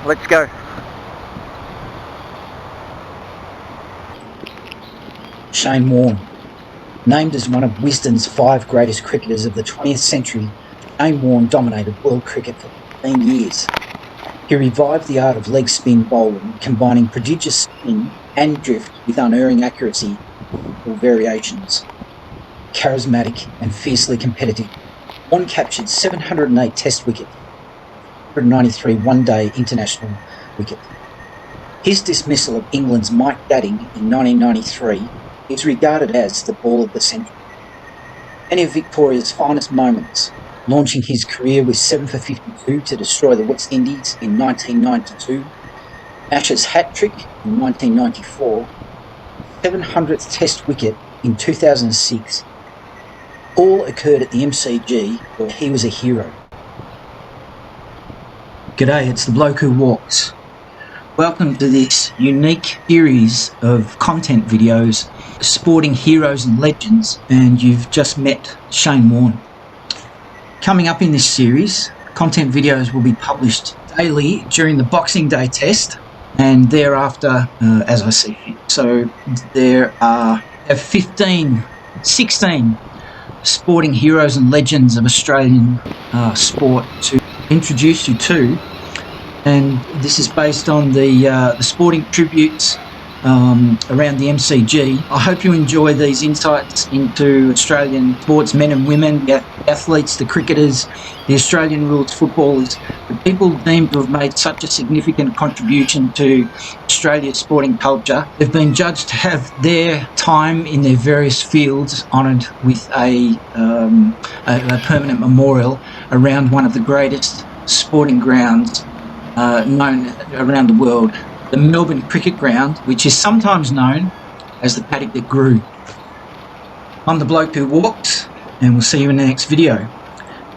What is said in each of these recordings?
Let's go. Warne. Named as one of Wisden's 5 greatest cricketers of the 20th century, Warne dominated world cricket for 15 years. He revived the art of leg spin bowling, combining prodigious spin and drift with unerring accuracy or variations. Charismatic and fiercely competitive, Warne captured 708 test wickets, 193 one-day international wickets. His dismissal of England's Mike Gadding in 1993 is regarded as the ball of the century. Many of Victoria's finest moments, launching his career with 7 for 52 to destroy the West Indies in 1992, Ash's hat-trick in 1994, 700th Test wicket in 2006, all occurred at the MCG where he was a hero. G'day, it's the bloke who walks. Welcome to this unique series of content videos, sporting heroes and legends, and you've just met Warne. Coming up in this series, content videos will be published daily during the Boxing Day test and thereafter as I see fit. So there are 16 sporting heroes and legends of Australian sport to introduce you to, and this is based on the sporting tributes around the MCG. I hope you enjoy these insights into Australian sportsmen and women, the athletes, the cricketers, the Australian rules footballers, the people deemed to have made such a significant contribution to Australia's sporting culture. They've been judged to have their time in their various fields honoured with a permanent memorial around one of the greatest sporting grounds known around the world, the Melbourne Cricket Ground, which is sometimes known as the paddock that grew. I'm the bloke who walks, and we'll see you in the next video.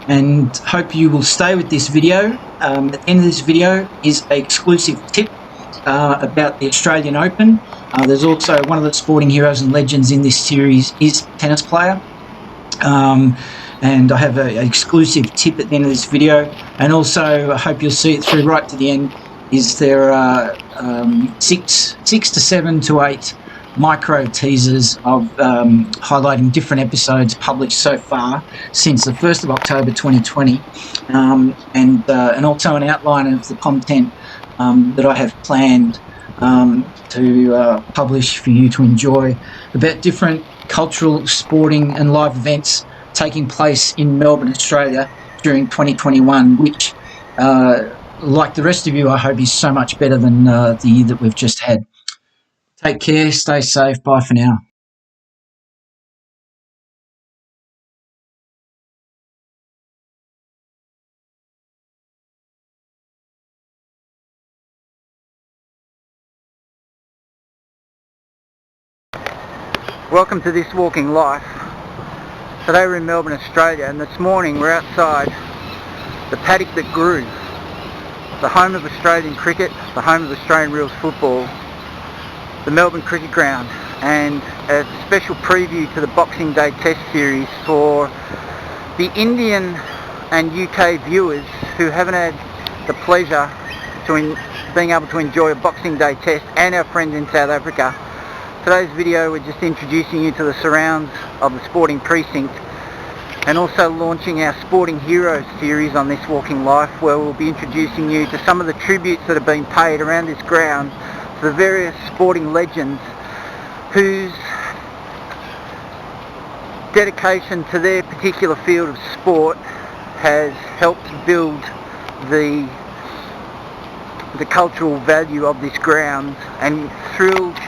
And hope you will stay with this video. At the end of this video is an exclusive tip about the Australian Open. There's also one of the sporting heroes and legends in this series is a tennis player. And I have an exclusive tip at the end of this video. And also, I hope you'll see it through right to the end, is there are 6 to 7 to 8 micro teasers of highlighting different episodes published so far since the 1st of October 2020, and also an outline of the content that I have planned to publish for you to enjoy about different cultural, sporting and live events taking place in Melbourne, Australia during 2021, which like the rest of you, I hope is so much better than the year that we've just had. Take care, stay safe, bye for now. Welcome to This Walking Life. Today we're in Melbourne, Australia, and this morning we're outside the paddock that grew, the home of Australian cricket, the home of Australian rules football, the Melbourne Cricket Ground, and a special preview to the Boxing Day Test series for the Indian and UK viewers who haven't had the pleasure to being able to enjoy a Boxing Day Test, and our friends in South Africa. Today's video, we're just introducing you to the surrounds of the sporting precinct and also launching our Sporting Heroes series on This Walking Life, where we'll be introducing you to some of the tributes that have been paid around this ground to the various sporting legends whose dedication to their particular field of sport has helped build the cultural value of this ground and thrilled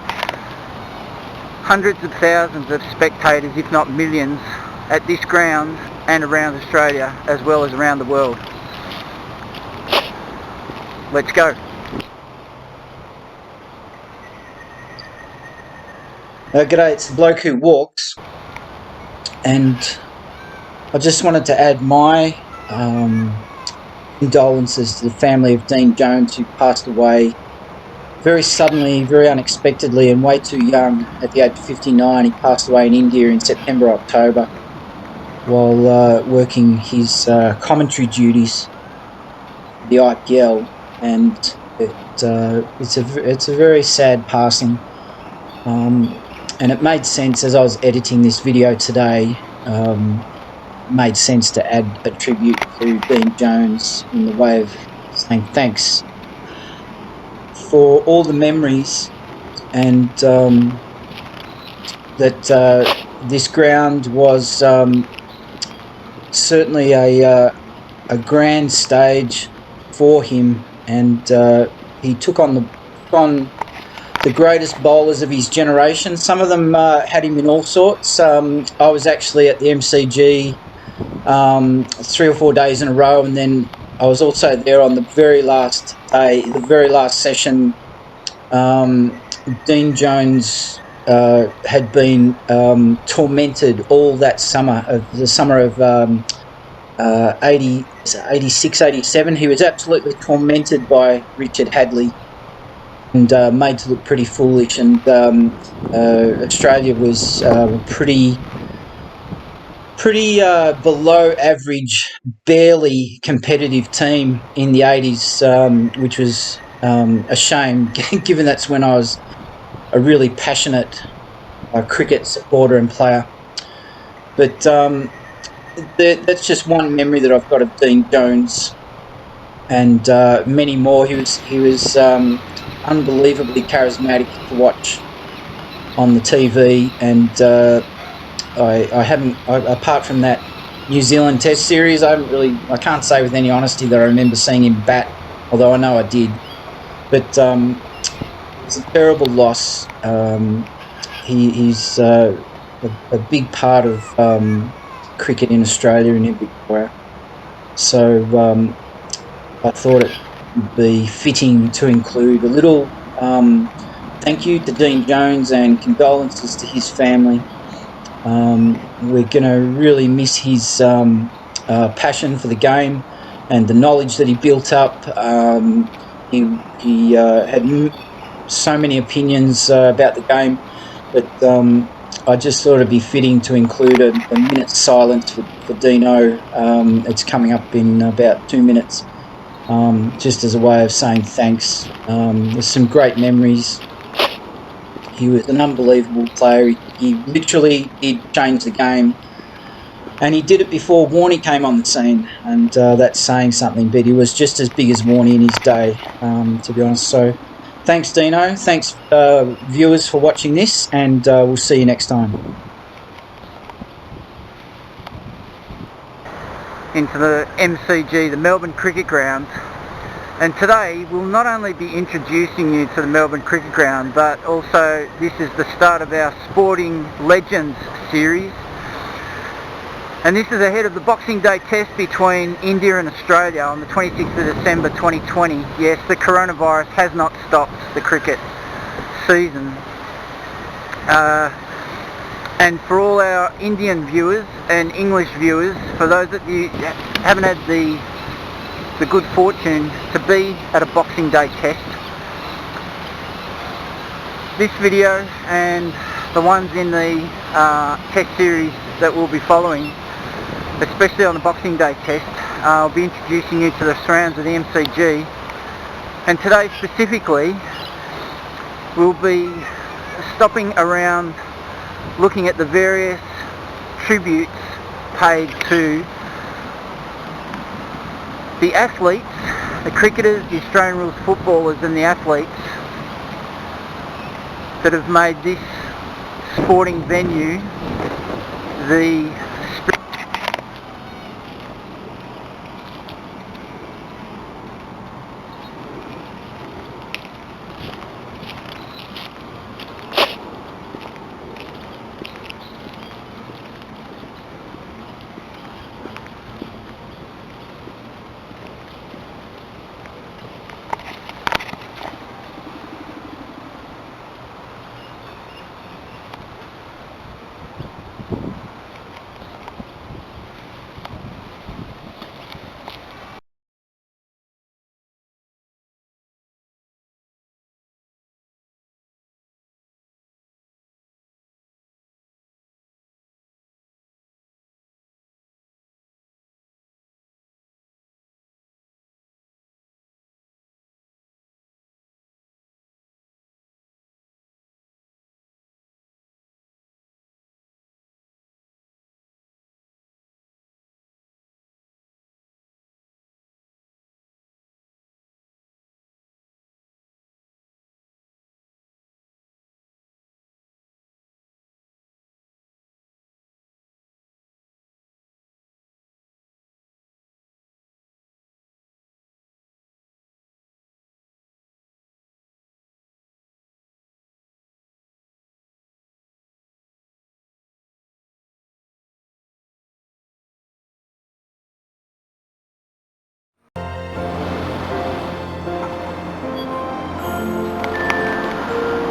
hundreds of thousands of spectators, if not millions, at this ground and around Australia as well as around the world. Let's go. G'day, it's the bloke who walks, and I just wanted to add my condolences to the family of Dean Jones, who passed away very suddenly, very unexpectedly, and way too young at the age of 59. He passed away in India in September, October, while working his commentary duties for the IPL, and it's a very sad passing, and it made sense as I was editing this video today. Made sense to add a tribute to Dean Jones in the way of saying thanks for all the memories, and that this ground was certainly a grand stage for him, and he took on the greatest bowlers of his generation. Some of them had him in all sorts. I was actually at the MCG 3 or 4 days in a row, and then I was also there on the very last day, the very last session. Dean Jones had been tormented all that summer, the summer of 86, 87. He was absolutely tormented by Richard Hadley and made to look pretty foolish, and Australia was pretty below average, barely competitive team in the 80s, which was a shame, given that's when I was a really passionate cricket supporter and player. But that's just one memory that I've got of Dean Jones, and many more. He was unbelievably charismatic to watch on the TV, and I haven't, apart from that New Zealand Test series, I can't say with any honesty that I remember seeing him bat, although I know I did. But it's a terrible loss. He's a big part of cricket in Australia and in Victoria. So I thought it would be fitting to include a little thank you to Dean Jones and condolences to his family. We're going to really miss his passion for the game and the knowledge that he built up. He had so many opinions about the game, but I just thought it'd be fitting to include a minute's silence for Deano. It's coming up in about 2 minutes, just as a way of saying thanks. There's some great memories. He was an unbelievable player. He literally did change the game, and he did it before Warne came on the scene, and that's saying something, but he was just as big as Warne in his day, to be honest. So thanks, Deano. Thanks, viewers, for watching this, and we'll see you next time. Into the MCG, the Melbourne Cricket Ground. And today we'll not only be introducing you to the Melbourne Cricket Ground, but also this is the start of our Sporting Legends series. And this is ahead of the Boxing Day Test between India and Australia on the 26th of December 2020. Yes, the coronavirus has not stopped the cricket season. And for all our Indian viewers and English viewers, for those that you haven't had the good fortune to be at a Boxing Day Test, this video and the ones in the Test series that we'll be following, especially on the Boxing Day Test, I'll be introducing you to the surrounds of the MCG. And today specifically we'll be stopping around looking at the various tributes paid to the athletes, the cricketers, the Australian rules footballers and the athletes that have made this sporting venue the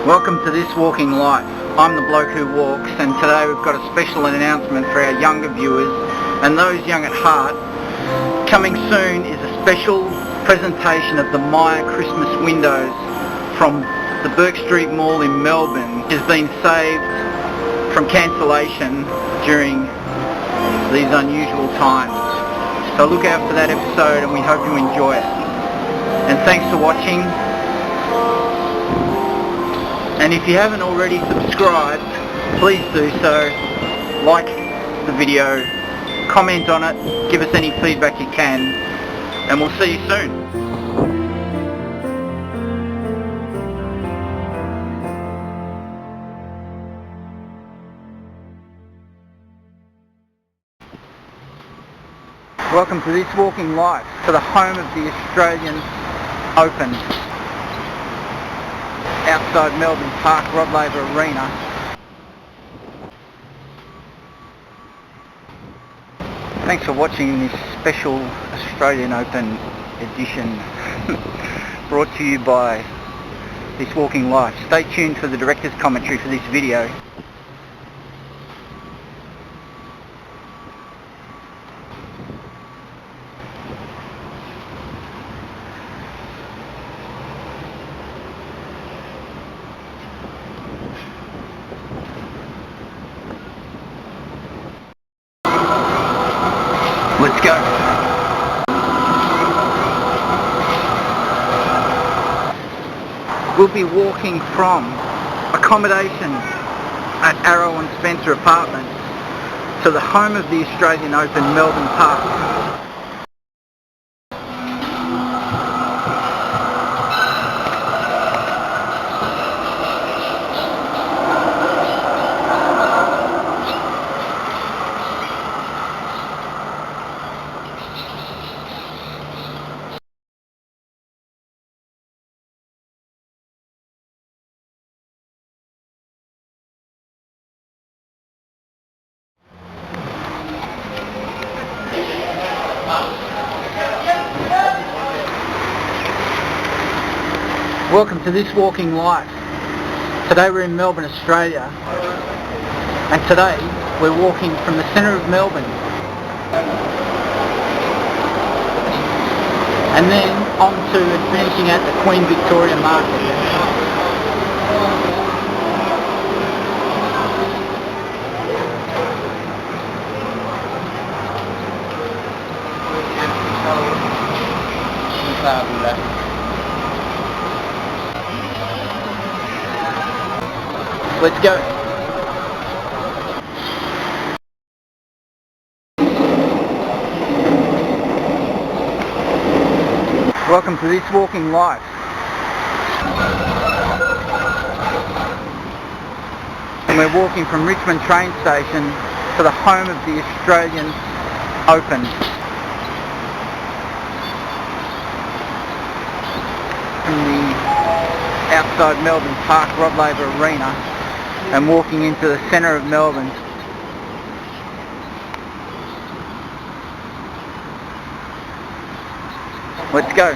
Welcome to This Walking Life. I'm the bloke who walks, and today we've got a special announcement for our younger viewers and those young at heart. Coming soon is a special presentation of the Maya Christmas windows from the Bourke Street Mall in Melbourne. It has been saved from cancellation during these unusual times. So look out for that episode and we hope you enjoy it. And thanks for watching. And if you haven't already subscribed, please do so. Like the video, comment on it, give us any feedback you can, and we'll see you soon. Welcome to This Walking Life, to the home of the Australian Open, outside Melbourne Park, Rod Laver Arena. Thanks for watching this special Australian Open edition brought to you by This Walking Life. Stay tuned for the director's commentary for this video. Let's go. We'll be walking from accommodation at Arrow and Spencer Apartments to the home of the Australian Open, Melbourne Park. Welcome to This Walking Life. Today we're in Melbourne, Australia, and today we're walking from the centre of Melbourne and then on to finishing at the Queen Victoria Market. Let's go. Welcome to This Walking Life. And we're walking from Richmond train station to the home of the Australian Open. From the outside Melbourne Park, Rod Laver Arena, and walking into the centre of Melbourne. Let's go.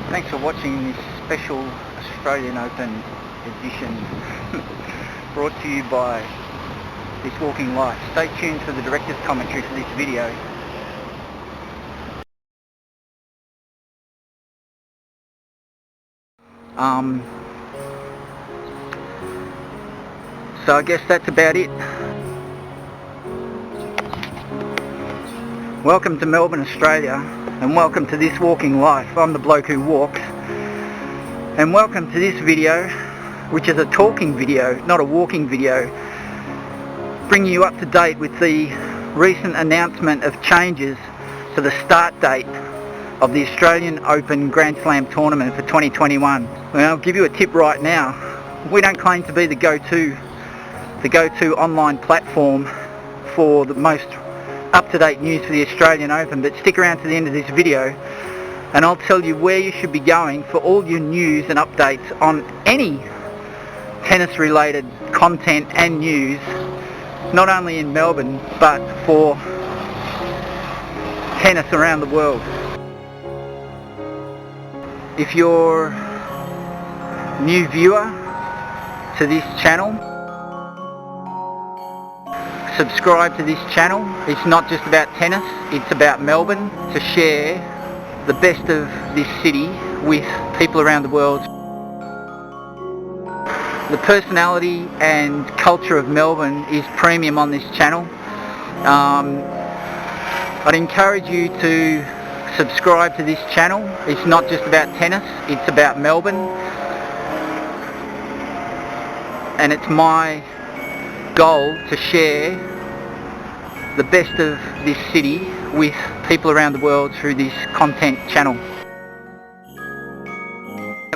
Thanks for watching this special Australian Open edition brought to you by This Walking Life. Stay tuned for the director's commentary for this video. So I guess that's about it. Welcome to Melbourne, Australia. and welcome to This Walking Life. I'm the bloke who walks, and welcome to this video, which is a talking video, not a walking video, bringing you up to date with the recent announcement of changes to the start date of the Australian Open Grand Slam tournament for 2021. Well, I'll give you a tip right now. We don't claim to be the go-to online platform for the most up-to-date news for the Australian Open, but stick around to the end of this video and I'll tell you where you should be going for all your news and updates on any tennis related content and news, not only in Melbourne but for tennis around the world. If you're a new viewer to this channel, subscribe to this channel. It's not just about tennis, it's about Melbourne, to share the best of this city with people around the world. The personality and culture of Melbourne is premium on this channel. I'd encourage you to subscribe to this channel. It's not just about tennis, it's about Melbourne, and it's my goal to share the best of this city with people around the world through this content channel.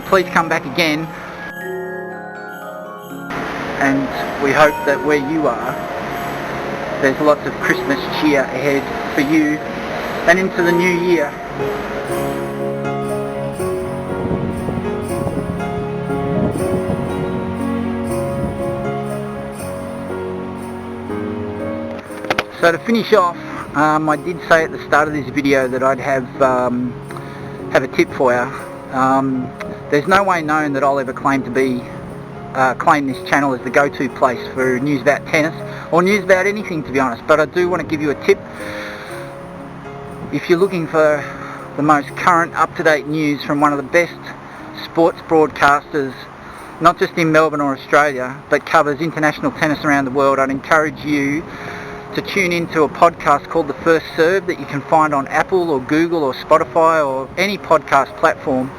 Please come back again, and we hope that where you are, there's lots of Christmas cheer ahead for you and into the new year. So to finish off, I did say at the start of this video that I'd have a tip for you. There's no way known that I'll ever claim this channel as the go-to place for news about tennis or news about anything, to be honest, but I do want to give you a tip. If you're looking for the most current, up-to-date news from one of the best sports broadcasters, not just in Melbourne or Australia, but covers international tennis around the world, I'd encourage you to tune into a podcast called The First Serve that you can find on Apple or Google or Spotify or any podcast platform.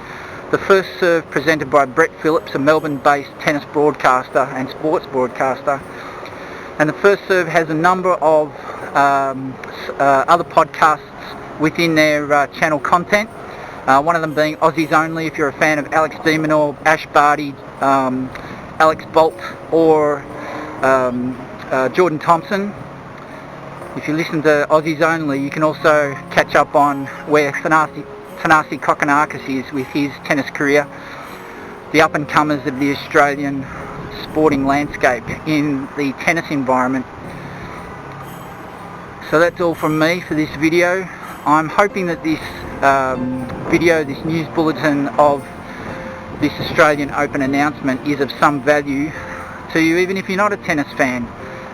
The First Serve, presented by Brett Phillips, a Melbourne-based tennis broadcaster and sports broadcaster. And The First Serve has a number of other podcasts within their channel content. One of them being Aussies Only, if you're a fan of Alex Deano, Ash Barty, Alex Bolt or Jordan Thompson. If you listen to Aussies Only, you can also catch up on where Thanasi Kokkinakis is with his tennis career, the up-and-comers of the Australian sporting landscape in the tennis environment. So that's all from me for this video. I'm hoping that this video, this news bulletin of this Australian Open announcement is of some value to you, even if you're not a tennis fan,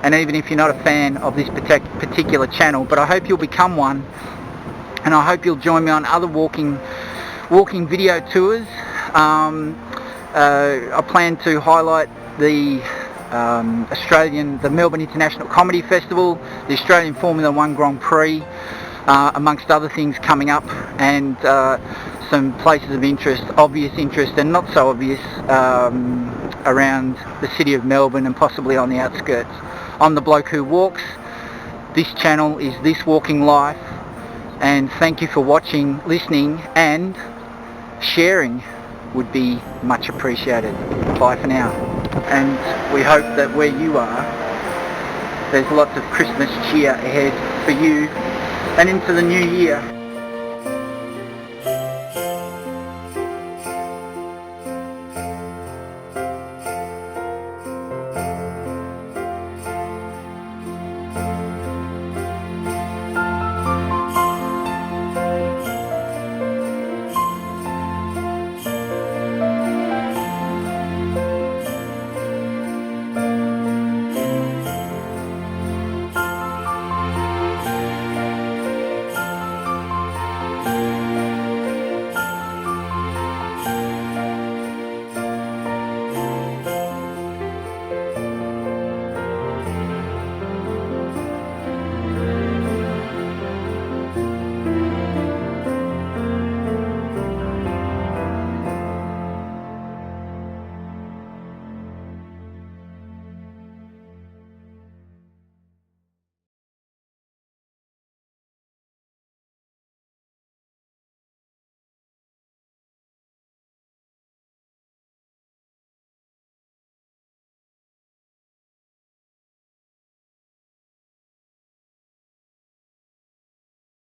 and even if you're not a fan of this particular channel. But I hope you'll become one, and I hope you'll join me on other walking video tours. I plan to highlight the Melbourne International Comedy Festival, the Australian Formula 1 Grand Prix, amongst other things coming up, and some places of interest, obvious interest and not so obvious, around the city of Melbourne and possibly on the outskirts. I'm the bloke who walks. This channel is This Walking Life, and thank you for watching, listening and sharing would be much appreciated. Bye for now, and we hope that where you are, there's lots of Christmas cheer ahead for you and into the new year.